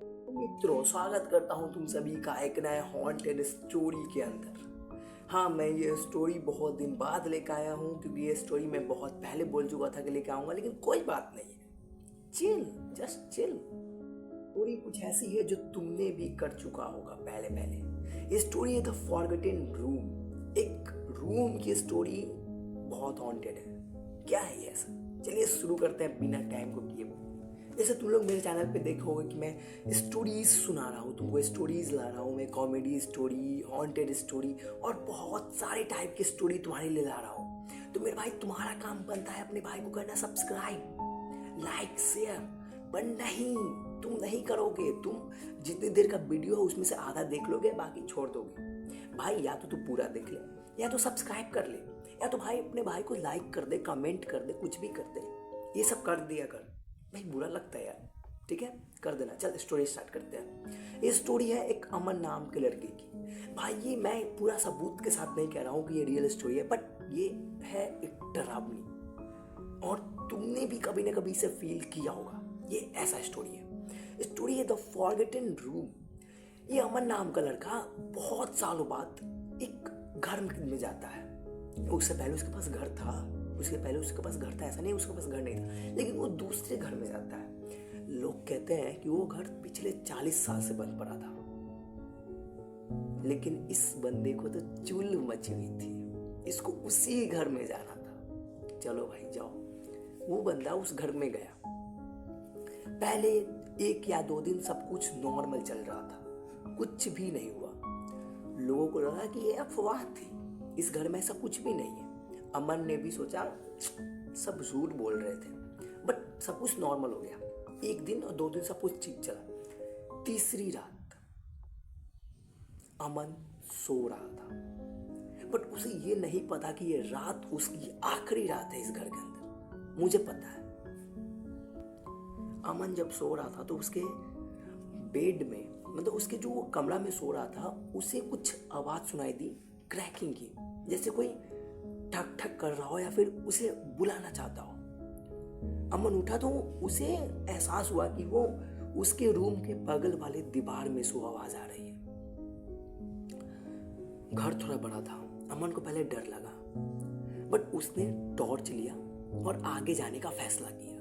मित्रों, स्वागत करता हूं तुम सभी का एक नए हॉन्टेड स्टोरी के अंदर। हाँ, मैं ये स्टोरी बहुत दिन बाद लेकर आया हूँ क्योंकि ये स्टोरी मैं बहुत पहले बोल चुका था कि लेकर आऊँगा, लेकिन कोई बात नहीं है। Chill, just chill. स्टोरी कुछ ऐसी है जो तुमने भी कर चुका होगा पहले पहले। ये स्टोरी है द फॉरगेटन रूम। एक रूम की स्टोरी बहुत हॉन्टेड है। क्या है ये ऐसा? चलिए शुरू करते हैं बिना टाइम को किए। जैसे तुम लोग मेरे चैनल पे देखोगे कि मैं स्टोरीज सुना रहा हूँ, तुमको स्टोरीज ला रहा हूँ, मैं कॉमेडी स्टोरी, हॉन्टेड स्टोरी और बहुत सारे टाइप की स्टोरी तुम्हारे लिए ला रहा हूँ। तो मेरे भाई, तुम्हारा काम बनता है अपने भाई को करना सब्सक्राइब, लाइक, शेयर। पर नहीं, तुम नहीं करोगे। तुम जितनी देर का वीडियो है उसमें से आधा देख लोगे, बाकी छोड़ दोगे। भाई, या तो तू पूरा देख ले, या तो सब्सक्राइब कर ले, या तो भाई अपने भाई को लाइक कर दे, कमेंट कर दे, कुछ भी कर दे। ये सब कर दिया कर भाई, बुरा लगता है यार। ठीक है, कर देना। चल स्टोरी स्टार्ट करते हैं। ये स्टोरी है एक अमन नाम के लड़के की। भाई, ये मैं पूरा सबूत के साथ नहीं कह रहा हूँ कि ये रियल स्टोरी है, बट ये है एक डरावनी, और तुमने भी कभी ना कभी इसे फील किया होगा। ये ऐसा स्टोरी है। स्टोरी है द फॉरगेटन रूम। ये अमन नाम का लड़का बहुत सालों बाद एक घर में जाता है। उससे पहले उसके पास घर था, ऐसा नहीं उसके पास घर नहीं था, लेकिन वो दूसरे घर में जाता है। लोग कहते हैं कि वो घर पिछले 40 साल से बंद पड़ा था, लेकिन इस बंदे को तो चुल मची हुई थी, इसको उसी घर में जाना था। चलो भाई जाओ। वो बंदा उस घर में गया। पहले 1 या 2 दिन सब कुछ नॉर्मल चल रहा था, कुछ भी नहीं हुआ। लोगों को लगा कि ये अफवाह थी, इस घर में ऐसा कुछ भी नहीं है। अमन ने भी सोचा सब झूठ बोल रहे थे, बट सब कुछ नॉर्मल हो गया। 1 दिन और 2 दिन सब कुछ ठीक चला। तीसरी रात अमन सो रहा था, बट उसे ये नहीं पता कि ये रात उसकी आखिरी रात है इस घर के अंदर। मुझे पता है। अमन जब सो रहा था तो उसके बेड में, मतलब उसके जो कमरा में सो रहा था, उसे कुछ आवाज सुनाई दी, क्रैकिंग की, जैसे कोई ठक ठक कर रहा हो या फिर उसे बुलाना चाहता हो। अमन उठा तो उसे एहसास हुआ कि वो उसके रूम के बगल वाले दीवार में से आवाज आ रही है। घर थोड़ा बड़ा था, अमन को पहले डर लगा, बट उसने टॉर्च लिया और आगे जाने का फैसला किया।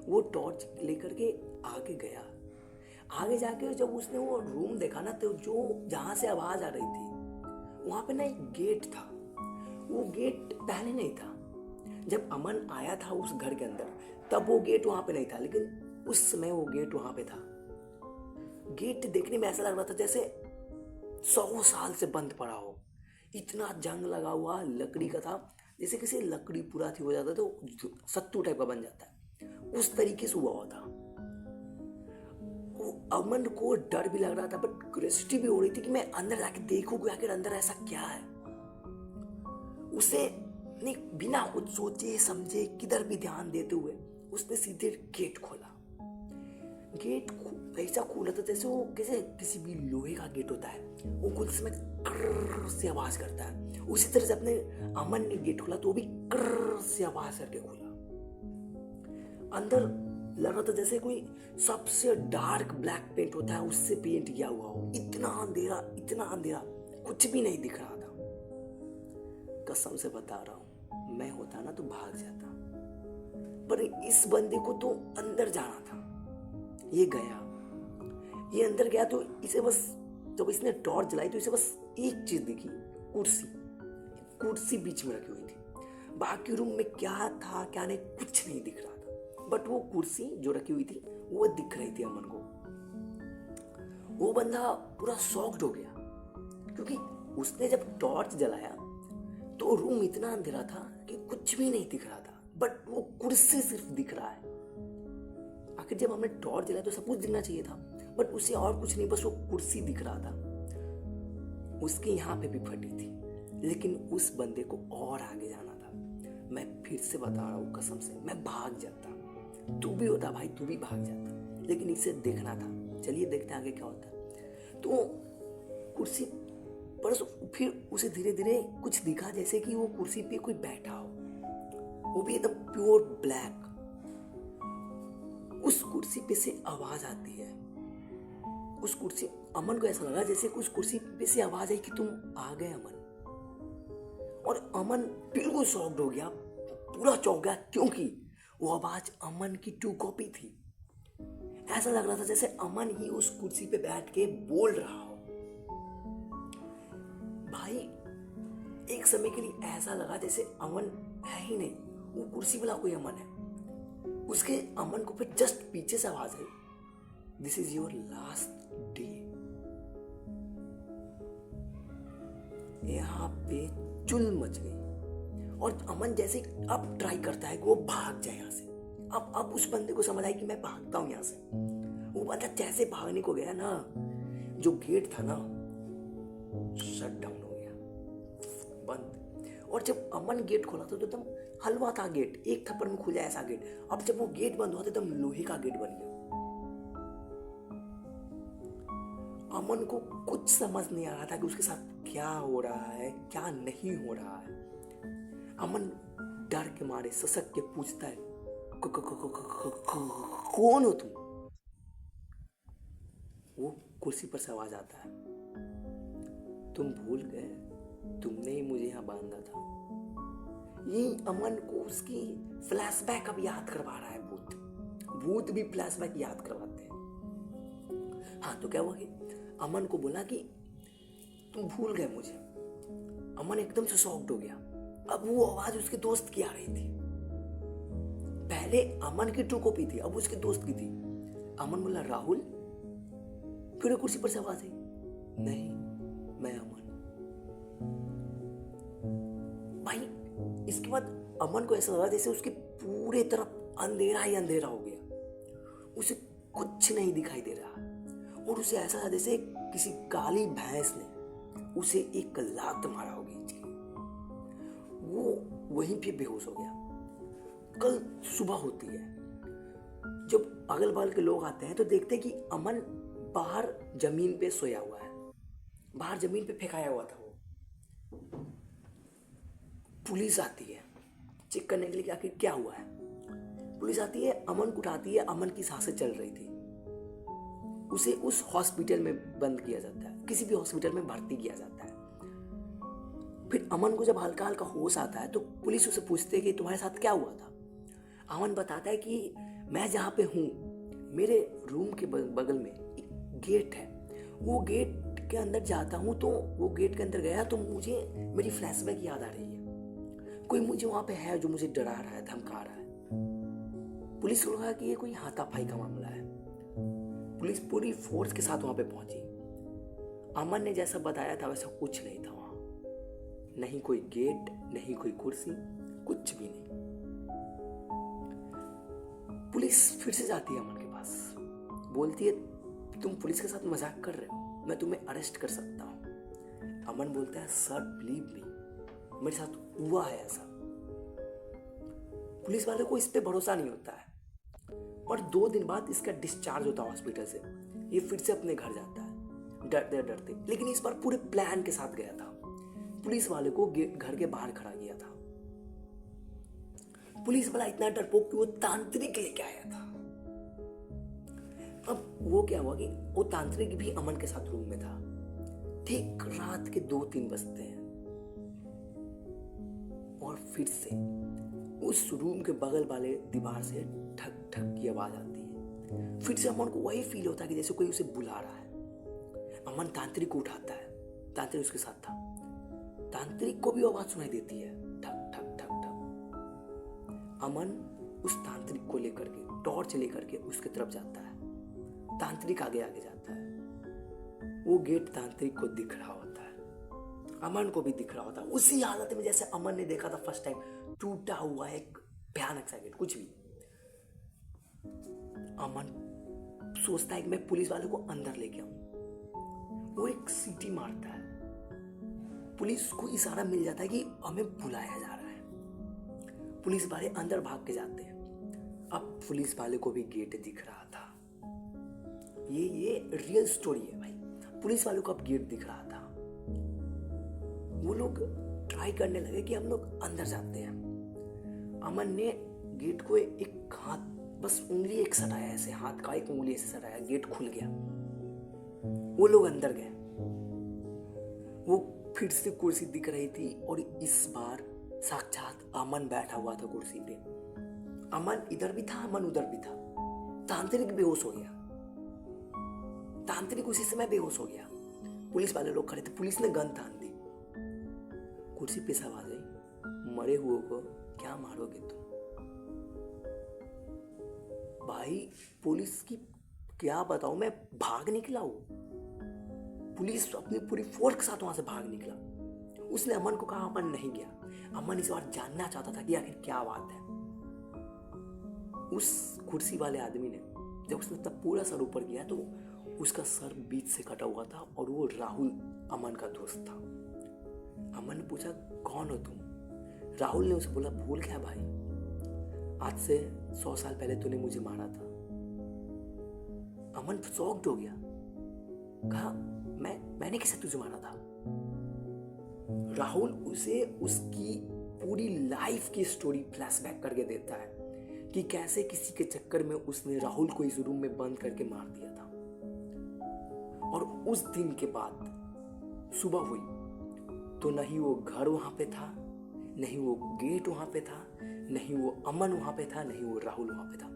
वो टॉर्च लेकर के आगे गया। आगे जाके जब उसने वो रूम देखा ना, तो जो जहां से आवाज आ रही थी वहां पे ना एक गेट था। वो गेट पहले नहीं था। जब अमन आया था उस घर के अंदर, तब वो गेट वहां पे नहीं था, लेकिन उस समय वो गेट वहां पे था। गेट देखने में ऐसा लग रहा था जैसे 100 साल से बंद पड़ा हो। इतना जंग लगा हुआ लकड़ी का था, जैसे किसी लकड़ी पूरा थी हो जाता तो सत्तू टाइप का बन जाता है, उस तरीके से हुआ था। अमन को डर भी लग रहा था, बट क्यूरियोसिटी भी हो रही थी कि मैं अंदर जाके देखूंगा आखिर अंदर ऐसा क्या है। उसे ने बिना कुछ सोचे समझे, किधर भी ध्यान देते हुए उसने सीधे गेट खोला। गेट ऐसा खोला था जैसे वो किसी भी लोहे का गेट होता है, वो खुद से कर्र से आवाज करता है। उसी तरह से अपने अमन ने गेट खोला तो वो भी कर्र से आवाज करके खोला। अंदर लग रहा था जैसे कोई सबसे डार्क ब्लैक पेंट होता है उससे पेंट किया हुआ हो। इतना अंधेरा, इतना अंधेरा, कुछ भी नहीं दिख रहा था। कसम से बता रहा हूं, मैं होता ना तो भाग जाता, पर इस बंदे को तो अंदर जाना था। ये गया, ये अंदर गया तो इसे बस, जब इसने टॉर्च जलाई तो इसे बस एक चीज दिखी, कुर्सी। कुर्सी बीच में रखी हुई थी, बाकी रूम में क्या था क्या नहीं कुछ नहीं दिख रहा था, बट वो कुर्सी जो रखी हुई थी वो दिख रही थी अमन को। वो बंदा पूरा शॉक्ड हो गया, क्योंकि उसने जब टॉर्च जलाया तो रूम इतना अंधेरा था कि कुछ भी नहीं दिख रहा था, बट वो कुर्सी सिर्फ दिख रहा है। आखिर जब हमने टॉर्च जलाया तो सब कुछ दिखना चाहिए था, बट उसे और कुछ नहीं, बस वो कुर्सी दिख रहा था। उसके यहाँ पे भी फटी थी, लेकिन उस बंदे को और आगे जाना था। मैं फिर से बता रहा हूँ, कसम से मैं भाग जाता। तू भी होता भाई, तू भी भाग जाता, लेकिन इसे देखना था। चलिए देखते हैं आगे क्या होता है। तो कुर्सी पर फिर उसे धीरे धीरे कुछ दिखा, जैसे कि वो कुर्सी पे कोई बैठा हो, वो भी एकदम प्योर ब्लैक। उस कुर्सी पे से आवाज आती है। उस कुर्सी, अमन को ऐसा लगा जैसे उस कुर्सी पे से आवाज आई कि तुम आ गए अमन। और अमन बिल्कुल शॉक्ड हो गया, पूरा चौंक गया, क्योंकि वो आवाज अमन की ट्रू कॉपी थी। ऐसा लग रहा था जैसे अमन ही उस कुर्सी पे बैठ के बोल रहा हो। भाई एक समय के लिए ऐसा लगा जैसे अमन है ही नहीं, वो कुर्सी वाला कोई अमन है। उसके अमन को फिर जस्ट पीछे से आवाज आई, this is your last day. यहां पे चुल मच गई और अमन जैसे अब ट्राई करता है कि वो भाग जाए यहां से। अब उस बंदे को समझ आई कि मैं भागता हूं यहां से। वो बंदा जैसे भागने को गया ना, जो गेट था ना शट डाउन हो गया, बंद। और जब अमन गेट खोला था तो एकदम हलवा था गेट, एक थप्पड़ में खुल जाए ऐसा गेट। अब जब वो गेट बंद हुआ तो एकदम लोहे का गेट बन गया। अमन को कुछ समझ नहीं आ रहा था कि उसके साथ क्या हो रहा है, क्या नहीं हो रहा है। अमन डर के मारे ससक के पूछता है, कौन हो तुम? वो कुर्सी पर से आवाज आता है, तुम भूल गए, तुमने ही मुझे यहां बांधा था। ये अमन को उसकी फ्लैशबैक अब याद करवा रहा है। भूत भी फ्लैशबैक याद करवाते हैं। हाँ, तो क्या हुआ कि अमन को बोला कि तुम भूल गए मुझे। अमन एकदम से शॉक्ड हो गया। अब वो आवाज उसके दोस्त की आ रही थी। पहले अमन की ट्रू कॉपी थी, अब उसके दोस्त की थी। अमन बोला, राहुल? फिर कुर्सी पर से आवाज आई, नहीं, मैं अमन। भाई इसके बाद अमन को ऐसा लगा जैसे उसके पूरे तरफ अंधेरा ही अंधेरा हो गया। उसे कुछ नहीं दिखाई दे रहा और उसे ऐसा था जैसे किसी काली भैंस ने उसे एक लात मारा होगी। वो वहीं पे बेहोश हो गया। कल सुबह होती है, जब अगल बगल के लोग आते हैं तो देखते हैं कि अमन बाहर जमीन पे सोया हुआ है, बाहर जमीन पे फेंकाया हुआ था वो। पुलिस आती है चेक करने के लिए कि आखिर क्या हुआ है। पुलिस आती है, अमन को उठाती है। अमन की सांसें चल रही थी। उसे उस हॉस्पिटल में बंद किया जाता है, किसी भी हॉस्पिटल में भर्ती किया जाता है। फिर अमन को जब हल्का हल्का होश आता है तो पुलिस उसे पूछते है कि तुम्हारे साथ क्या हुआ था। अमन बताता है कि मैं जहाँ पे हूँ, मेरे रूम के बगल में एक गेट है। वो गेट के अंदर जाता हूँ तो वो गेट के अंदर गया तो मुझे मेरी फ्लैशबैक याद आ रही है। कोई मुझे वहाँ पे है जो मुझे डरा रहा है, धमका रहा है। पुलिस को लगा कि ये कोई हाथापाई का मामला है। पुलिस पूरी फोर्स के साथ वहाँ पे पहुंची। अमन ने जैसा बताया था वैसा कुछ नहीं था वहाँ। नहीं कोई गेट, नहीं कोई कुर्सी, कुछ भी नहीं। पुलिस फिर से जाती है अमन के पास, बोलती है तुम पुलिस के साथ मजाक कर रहे हो, मैं तुम्हें अरेस्ट कर सकता हूँ। अमन बोलता है, सर बिलीव मी, मेरे साथ हुआ है ऐसा। पुलिस वाले को इस पे भरोसा नहीं होता है और 2 दिन बाद इसका डिस्चार्ज होता है हॉस्पिटल से। ये फिर से अपने घर जाता है डरते डरते, लेकिन इस बार पूरे प्लान के साथ गया था। पुलिस वाले को घर के बाहर खड़ा किया था। पुलिस वाला इतना डरपोक कि वो तांत्रिक लेके आया था। अब वो क्या हुआ कि वो तांत्रिक भी अमन के साथ रूम में था। ठीक रात के 2-3 बजते हैं और फिर से उस रूम के बगल वाले दीवार से ठक ठक की आवाज आती है। फिर से अमन को वही फील होता है कि जैसे कोई उसे बुला रहा है। अमन तांत्रिक को उठाता है, तांत्रिक उसके साथ था। तांत्रिक को भी आवाज सुनाई देती है, ठक ठक ठक ठक। अमन उस तांत्रिक को लेकर के, टॉर्च लेकर के उसके तरफ जाता है। तांत्रिक आगे आगे जाता है। वो गेट तांत्रिक को दिख रहा होता है, अमन को भी दिख रहा होता है, उसी हालत में जैसे अमन ने देखा था फर्स्ट टाइम, टूटा हुआ एक भयानक सा गेट। कुछ भी। अमन सोचता है कि मैं पुलिस वाले को अंदर लेके आऊं। वो एक सीटी मारता है, पुलिस को इशारा मिल जाता है कि हमें बुलाया जा रहा है। पुलिस वाले अंदर भाग के जाते हैं। अब पुलिस वाले को भी गेट दिख रहा था। ये रियल स्टोरी है भाई। पुलिस वालों को अब गेट दिख रहा था। वो लोग ट्राई करने लगे कि हम लोग अंदर जाते हैं। अमन ने गेट को एक हाथ बस उंगली एक सटाया, ऐसे हाथ का एक उंगली ऐसे सटाया, गेट खुल गया, वो लोग अंदर गए। वो फिर से कुर्सी दिख रही थी और इस बार साक्षात अमन बैठा हुआ था कुर्सी पे। अमन इधर भी था, अमन उधर भी था। तांत्रिक बेहोश हो गया, तांत्रिक उसी समय बेहोश हो गया। पुलिस वाले लोग खड़े थे, पुलिस ने गन तान दी। कुर्सी पे सब आ गई, मरे हुए को क्या मारोगे तुम? भाई पुलिस की क्या बताऊं, मैं भाग निकला हूं। पुलिस अपनी पूरी फोर्स के साथ वहां से भाग निकला। उसने अमन को कहा, अमन नहीं गया। अमन इस बार जानना चाहता था कि आखिर क्या बात है। उस कुर्सी वाले आदमी ने जब उसने तब पूरा सर ऊपर किया तो उसका सर बीच से कटा हुआ था और वो राहुल अमन का दोस्त था। अमन ने पूछा, कौन हो तुम? राहुल ने उसे बोला, भूल गया भाई, आज से 100 साल पहले तूने मुझे मारा था। अमन शॉक्ड हो गया, कहा, मैंने किसे तुझे मारा था? राहुल उसे उसकी पूरी लाइफ की स्टोरी फ्लैशबैक करके देता है कि कैसे किसी के चक्कर में उसने राहुल को इस रूम में बंद करके मार दिया था। और उस दिन के बाद सुबह हुई तो नहीं वो घर वहां पे था, नहीं वो गेट वहां पे था, नहीं वो अमन वहां पे था, नहीं वो राहुल वहां पे था।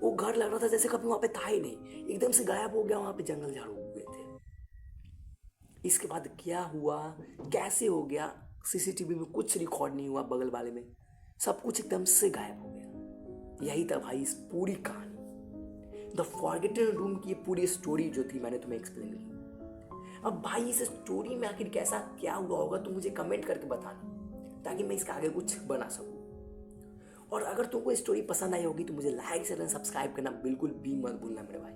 वो घर लग रहा था जैसे कभी वहां पे था ही नहीं, एकदम से गायब हो गया। वहां पे जंगल झाड़ हो गए थे। इसके बाद क्या हुआ, कैसे हो गया, सीसीटीवी में कुछ रिकॉर्ड नहीं हुआ, बगल वाले में सब कुछ एकदम से गायब हो गया। यही था भाई इस पूरी कहानी, द फॉरगेटन रूम की पूरी स्टोरी जो थी मैंने तुम्हें एक्सप्लेन की। अब भाई इस स्टोरी में आखिर कैसा क्या हुआ होगा तो मुझे कमेंट करके बताना, ताकि मैं इसका आगे कुछ बना सकूं। और अगर तुमको स्टोरी पसंद आई होगी तो मुझे लाइक शेयर एंड सब्सक्राइब करना बिल्कुल भी मत भूलना मेरे भाई।